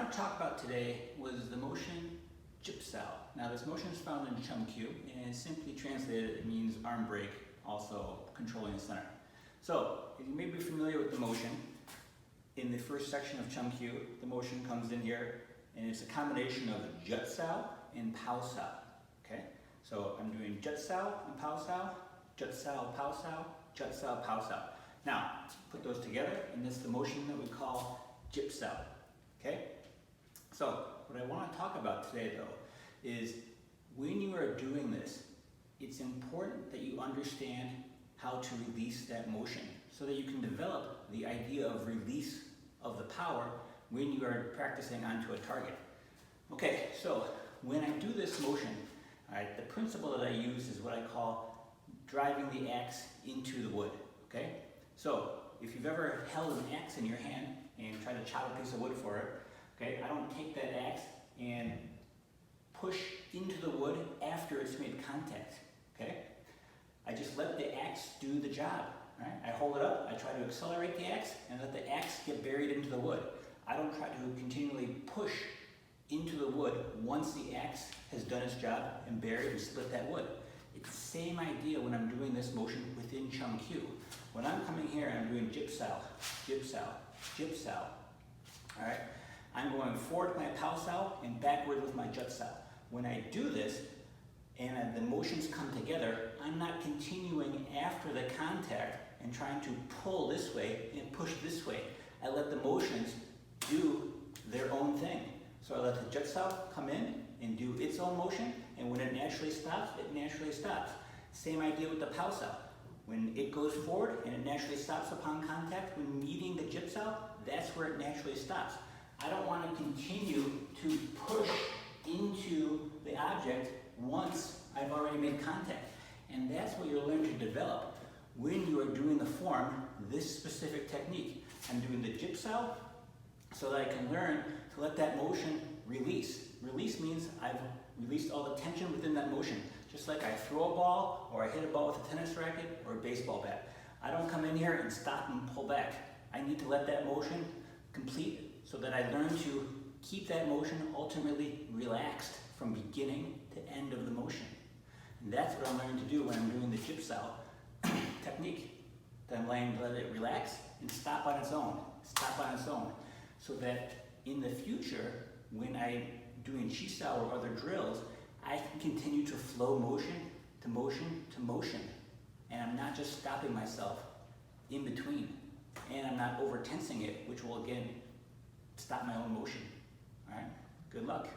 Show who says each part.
Speaker 1: want to talk about today was the motion Jip Sau. Now this motion is found in Chum Kiu, and simply translated it means arm break, also controlling the center. So you may be familiar with the motion. In the first section of Chum Kiu, the motion comes in here, and it's a combination of Jip Sau and Pao Sau. Okay, so I'm doing Jip Sau and Pao Sau, Jip Sau, Pao Sau, Jip Sau, Pao Sau. Now put those together, and this is the motion that we call Jip Sau. Okay, so what I want to talk about today though is when you are doing this, it's important that you understand how to release that motion so that you can develop the idea of release of the power when you are practicing onto a target. Okay, so when I do this motion, the principle that I use is what I call driving the axe into the wood. Okay, so if you've ever held an axe in your hand and tried to chop a piece of wood for it, okay, I don't take that axe and push into the wood after it's made contact. Okay, I just let the axe do the job. Right? I hold it up, I try to accelerate the axe and let the axe get buried into the wood. I don't try to continually push into the wood once the axe has done its job and buried and split that wood. It's the same idea when I'm doing this motion within Chum Kiu. When I'm coming here and I'm doing Jip Sau, Jip Sau, Jip Sau, all right? I'm going forward with my Pao Sau and backward with my Jip Sau. When I do this and the motions come together, I'm not continuing after the contact and trying to pull this way and push this way. I let the motions do their own thing. So I let the Jip Sau come in and do its own motion, and when it naturally stops, it naturally stops. Same idea with the Pao Sau. When it goes forward and it naturally stops upon contact, when meeting the Jip Sau, that's where it naturally stops. I don't want to continue to push into the object once I've already made contact. And that's what you'll learn to develop when you are doing the form, this specific technique. I'm doing the Jip Sau so that I can learn to let that motion release. Release means I've released all the tension within that motion. Just like I throw a ball or I hit a ball with a tennis racket or a baseball bat. I don't come in here and stop and pull back. I need to let that motion complete so that I learn to keep that motion ultimately relaxed from beginning to end of the motion. And that's what I'm learning to do when I'm doing the Jip Sau technique. That I'm learning to let it relax and stop on its own, so that in the future, when I'm doing Jip Sau or other drills, I can continue to flow motion to motion to motion. And I'm not just stopping myself in between. And I'm not over tensing it, which will again stop my own motion. All right, good luck.